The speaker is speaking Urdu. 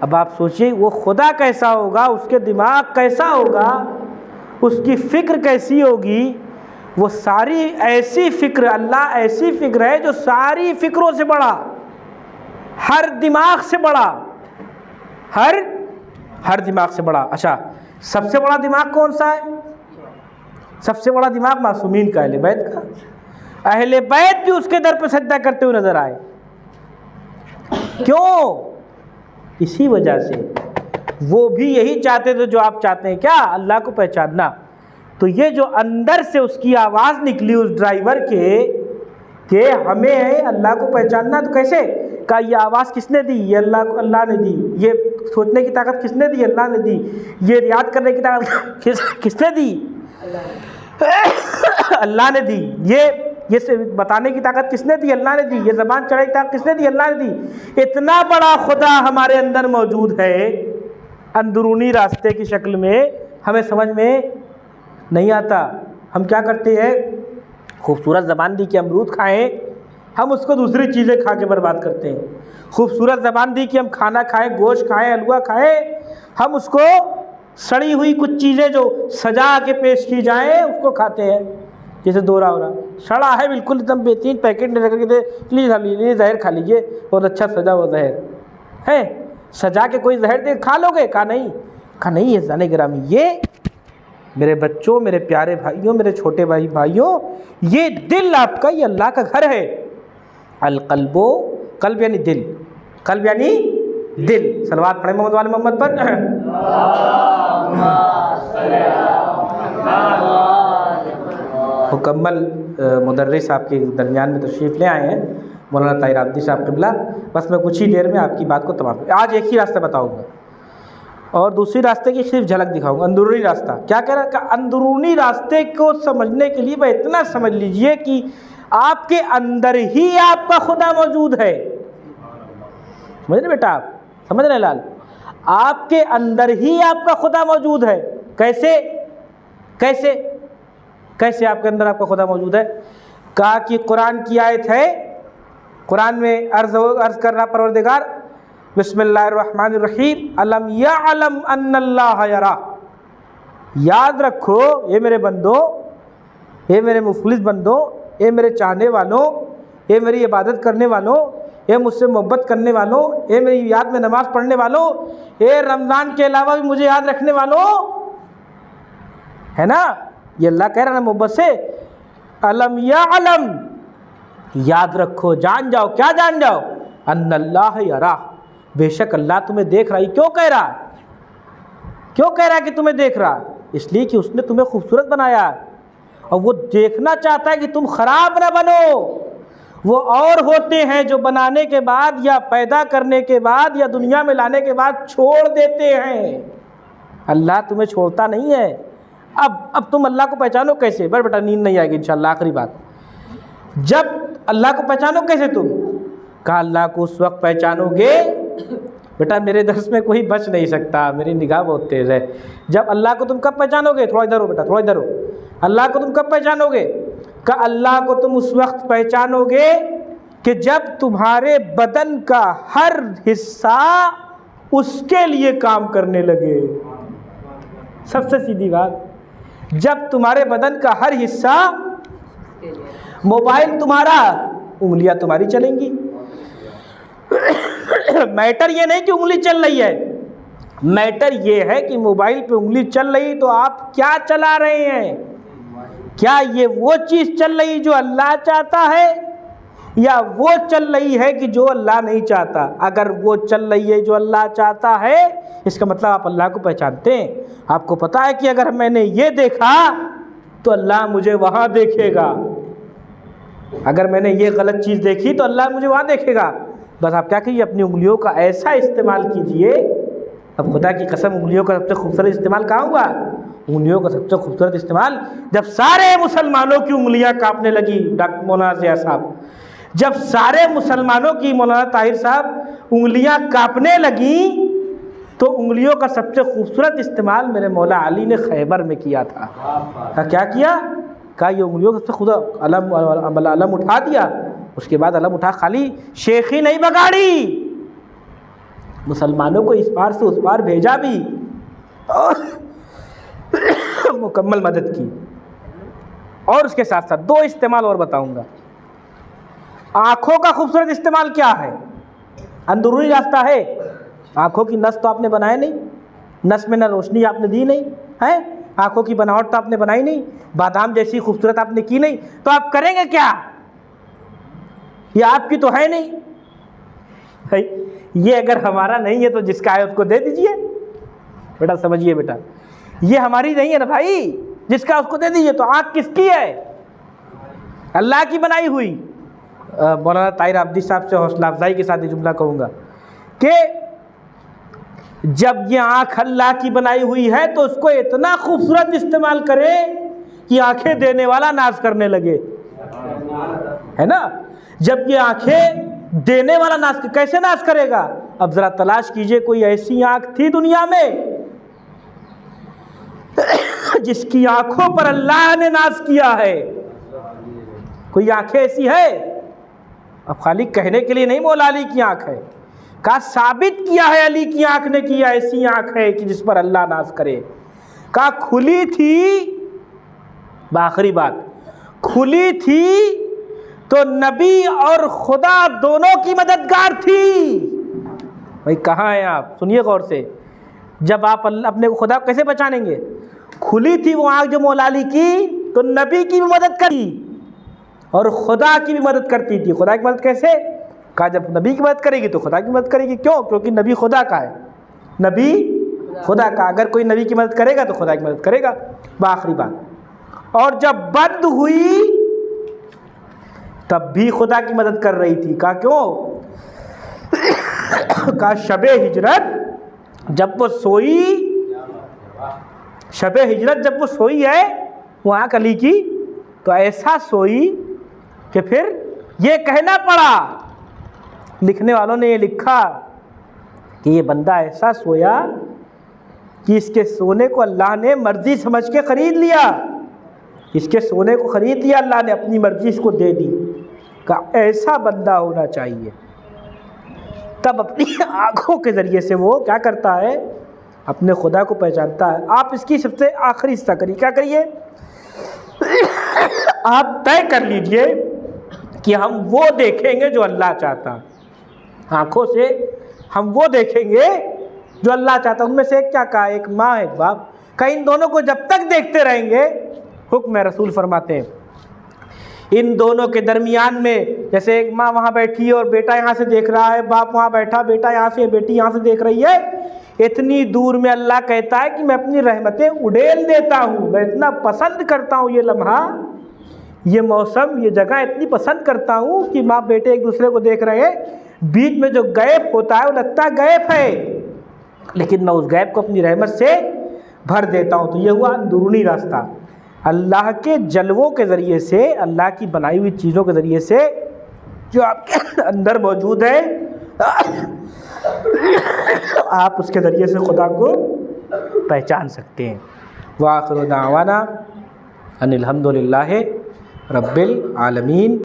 اب آپ سوچئے وہ خدا کیسا ہوگا، اس کے دماغ کیسا ہوگا، اس کی فکر کیسی ہوگی، وہ ساری ایسی فکر، اللہ ایسی فکر ہے جو ساری فکروں سے بڑا، ہر دماغ سے بڑا، ہر دماغ سے بڑا۔ اچھا، سب سے بڑا دماغ کون سا ہے؟ سب سے بڑا دماغ معصومین کا، اہل بیت کا۔ اہل بیت بھی اس کے در پہ سجدہ کرتے ہوئے نظر آئے۔ کیوں؟ اسی وجہ سے وہ بھی یہی چاہتے تھے جو آپ چاہتے ہیں، کیا؟ اللہ کو پہچاننا۔ تو یہ جو اندر سے اس کی آواز نکلی اس ڈرائیور کے کہ ہمیں اللہ کو پہچاننا، تو کیسے؟ کہا یہ آواز کس نے دی؟ یہ اللہ نے دی۔ یہ سوچنے کی طاقت کس نے دی؟ اللہ نے دی۔ یہ یاد کرنے کی طاقت کس نے دی؟ اللہ نے دی۔ یہ بتانے کی طاقت کس نے دی؟ اللہ نے دی۔ یہ زبان چڑھنے کی طاقت کس نے دی؟ اللہ نے دی۔ اتنا بڑا خدا ہمارے اندر موجود ہے اندرونی راستے کی شکل میں، ہمیں سمجھ میں نہیں آتا۔ ہم کیا کرتے ہیں؟ خوبصورت زبان دی کہ امرود کھائیں، ہم اس کو دوسری چیزیں کھا کے برباد کرتے ہیں۔ خوبصورت زبان دی کہ ہم کھانا کھائیں، گوشت کھائیں، حلوہ کھائیں، ہم اس کو سڑی ہوئی کچھ چیزیں جو سجا کے پیش کی جائیں اس کو کھاتے ہیں، جیسے دورا ہو رہا سڑا ہے بالکل ایک دم بہترین پیکٹ میں رکھ کے دے لیجیے زہر کھا لیجیے، بہت اچھا سجا ہوا زہر ہے، سجا کے کوئی زہر دے کھا لو گے؟ کہا نہیں یہ زانے گرامی، یہ میرے بچوں، میرے پیارے بھائیوں، میرے چھوٹے بھائیوں، یہ دل آپ کا، یہ اللہ کا گھر ہے۔ القلب، قلب یعنی دل، قلب یعنی دل۔ صلوات پڑھیں محمد والے محمد پر۔ مکمل مدرس آپ کے درمیان میں تشریف لے آئے ہیں مولانا طاہر عابدی صاحب قبلہ۔ بس میں کچھ ہی دیر میں آپ کی بات کو تمام آج ایک ہی راستہ بتاؤں گا اور دوسری راستے کی صرف جھلک دکھاؤں گا۔ اندرونی راستہ کیا کہہ رہا ہے؟ کہ اندرونی راستے کو سمجھنے کے لیے بھائی اتنا سمجھ لیجئے کہ آپ کے اندر ہی آپ کا خدا موجود ہے۔ سمجھ رہے بیٹا؟ آپ سمجھ رہے لال؟ آپ کے اندر ہی آپ کا خدا موجود ہے۔ کیسے آپ کے اندر آپ کا خدا موجود ہے؟ کہا کہ قرآن کی آیت ہے، قرآن میں عرض کر رہا پروردگار بسم اللہ الرحمن الرحیم الم یعلم ان اللہ یرا۔ یاد رکھو اے میرے بندو، اے میرے مخلص بندو، اے میرے چاہنے والوں، اے میری عبادت کرنے والوں، اے مجھ سے محبت کرنے والوں، اے میری یاد میں نماز پڑھنے والوں، اے رمضان کے علاوہ بھی مجھے یاد رکھنے والوں، ہے نا؟ یہ اللہ کہہ رہا نا محبت سے، الم یعلم، یاد رکھو، جان جاؤ، کیا جان جاؤ؟ ان اللہ یرا، بے شک اللہ تمہیں دیکھ رہا ہے۔ کیوں کہہ رہا ہے کہ تمہیں دیکھ رہا؟ اس لیے کہ اس نے تمہیں خوبصورت بنایا اور وہ دیکھنا چاہتا ہے کہ تم خراب نہ بنو۔ وہ اور ہوتے ہیں جو بنانے کے بعد یا پیدا کرنے کے بعد یا دنیا میں لانے کے بعد چھوڑ دیتے ہیں، اللہ تمہیں چھوڑتا نہیں ہے۔ اب تم اللہ کو پہچانو کیسے؟ بیٹا نیند نہیں آئے گی انشاءاللہ، آخری بات۔ جب اللہ کو پہچانو کیسے تم؟ کہا اللہ کو اس وقت پہچانو گے، بیٹا میرے درس میں کوئی بچ نہیں سکتا، میری نگاہ بہت تیز ہے۔ جب اللہ کو تم کب پہچانو گے؟ تھوڑا ادھر ہو بیٹا، تھوڑا ادھر ہو۔ اللہ کو تم کب پہچانو گے؟ کہ اللہ کو تم اس وقت پہچانو گے کہ جب تمہارے بدن کا ہر حصہ اس کے لیے کام کرنے لگے۔ سب سے سیدھی بات، جب تمہارے بدن کا ہر حصہ، موبائل تمہارا، انگلیاں تمہاری چلیں گی۔ میٹر یہ نہیں کہ انگلی چل رہی ہے، میٹر یہ ہے کہ موبائل پہ انگلی چل رہی تو آپ کیا چلا رہے ہیں؟ کیا یہ وہ چیز چل رہی جو اللہ چاہتا ہے یا وہ چل رہی ہے کہ جو اللہ نہیں چاہتا؟ اگر وہ چل رہی ہے جو اللہ چاہتا ہے، اس کا مطلب آپ اللہ کو پہچانتے ہیں۔ آپ کو پتا ہے کہ اگر میں نے یہ دیکھا تو اللہ مجھے وہاں دیکھے گا، اگر میں نے یہ غلط چیز دیکھی تو اللہ مجھے وہاں دیکھے گا۔ بس آپ کیا کہیے، اپنی انگلیوں کا ایسا استعمال کیجئے۔ اب خدا کی قسم انگلیوں کا سب سے خوبصورت استعمال کہاں ہوا؟ انگلیوں کا سب سے خوبصورت استعمال جب سارے مسلمانوں کی انگلیاں کانپنے لگی، ڈاکٹر مولانا ضیاء صاحب، جب سارے مسلمانوں کی، مولانا طاہر صاحب، انگلیاں کانپنے لگیں تو انگلیوں کا سب سے خوبصورت استعمال میرے مولا علی نے خیبر میں کیا تھا۔ کیا کیا؟ کہا یہ انگلیوں کا سب سے خدا علم اٹھا دیا، اس کے بعد علم اٹھا خالی شیخی نہیں بگاڑی، مسلمانوں کو اس پار سے اس پار بھیجا بھی اور مکمل مدد کی. اور اس کے ساتھ ساتھ 2 استعمال اور بتاؤں گا. آنکھوں کا خوبصورت استعمال کیا ہے؟ اندرونی راستہ ہے. آنکھوں کی نس تو آپ نے بنائے نہیں, نس میں نہ روشنی آپ نے دی نہیں ہے, آنکھوں کی بناوٹ تو آپ نے بنائی نہیں, بادام جیسی خوبصورت آپ نے کی نہیں, تو آپ کریں گے کیا؟ یہ آپ کی تو ہے نہیں. یہ اگر ہمارا نہیں ہے تو جس کا ہے اس کو دے دیجئے. بیٹا سمجھیے بیٹا, یہ ہماری نہیں ہے نا بھائی, جس کا اس کو دے دیجئے. تو آنکھ کس کی ہے؟ اللہ کی بنائی ہوئی. مولانا طاہر عابدی صاحب سے حوصلہ افزائی کے ساتھ یہ جملہ کہوں گا کہ جب یہ آنکھ اللہ کی بنائی ہوئی ہے تو اس کو اتنا خوبصورت استعمال کرے کہ آنکھیں دینے والا ناز کرنے لگے, ہے نا. جب یہ آنکھیں دینے والا ناز, کیسے ناز کرے گا؟ اب ذرا تلاش کیجئے کوئی ایسی آنکھ تھی دنیا میں جس کی آنکھوں پر اللہ نے ناز کیا ہے؟ کوئی آنکھیں ایسی ہے؟ اب خالی کہنے کے لیے نہیں مولا علی کی آنکھ ہے, کہا ثابت کیا ہے علی کی آنکھ نے کیا ایسی آنکھ ہے کہ جس پر اللہ ناز کرے. کہا کھلی تھی, بآخری بات, کھلی تھی تو نبی اور خدا دونوں کی مددگار تھی. بھائی کہاں ہیں آپ؟ سنیے غور سے. جب آپ اپنے کو خدا کیسے پہچانیں گے؟ کھلی تھی وہ آنکھ جو مولا علی کی تو نبی کی بھی مدد کری اور خدا کی بھی مدد کرتی تھی. خدا کی مدد کیسے؟ کہا جب نبی کی مدد کرے گی تو خدا کی مدد کرے گی. کیوں؟ کیونکہ نبی خدا کا ہے, نبی خدا کا. اگر کوئی نبی کی مدد کرے گا تو خدا کی مدد کرے گا. بآخری بات. اور جب بد ہوئی تب بھی خدا کی مدد کر رہی تھی. کہا کیوں؟ کہا شب ہجرت جب وہ سوئی, شب ہجرت جب وہ سوئی ہے وہ آنکھ علی کی, تو ایسا سوئی کہ پھر یہ کہنا پڑا, لکھنے والوں نے یہ لکھا کہ یہ بندہ ایسا سویا کہ اس کے سونے کو اللہ نے مرضی سمجھ کے خرید لیا. اس کے سونے کو خرید لیا اللہ نے, اپنی مرضی اس کو دے دی. کہ ایسا بندہ ہونا چاہیے. تب اپنی آنکھوں کے ذریعے سے وہ کیا کرتا ہے؟ اپنے خدا کو پہچانتا ہے. آپ اس کی سب سے آخری حصہ کریے, کیا کریے؟ آپ طے کر لیجئے کہ ہم وہ دیکھیں گے جو اللہ چاہتا. آنکھوں سے ہم وہ دیکھیں گے جو اللہ چاہتا. ان میں سے ایک کیا کہا؟ ایک ماں ایک باپ. کہ ان دونوں کو جب تک دیکھتے رہیں گے, حکم رسول فرماتے ہیں ان دونوں کے درمیان میں, جیسے ایک ماں وہاں بیٹھی ہے اور بیٹا یہاں سے دیکھ رہا ہے, باپ وہاں بیٹھا, بیٹا یہاں سے, بیٹی یہاں سے دیکھ رہی ہے, اتنی دور میں اللہ کہتا ہے کہ میں اپنی رحمتیں اڈیل دیتا ہوں. میں اتنا پسند کرتا ہوں یہ لمحہ, یہ موسم, یہ جگہ اتنی پسند کرتا ہوں کہ ماں بیٹے ایک دوسرے کو دیکھ رہے ہیں, بیچ میں جو غیب ہوتا ہے وہ لگتا ہے غیب ہے, لیکن میں اس غیب کو اپنی رحمت سے بھر دیتا ہوں. تو یہ ہوا اندرونی راستہ. اللہ کے جلووں کے ذریعے سے, اللہ کی بنائی ہوئی چیزوں کے ذریعے سے جو آپ کے اندر موجود ہے, آپ اس کے ذریعے سے خدا کو پہچان سکتے ہیں. وآخر دعوانا ان الحمد للہ رب العالمین.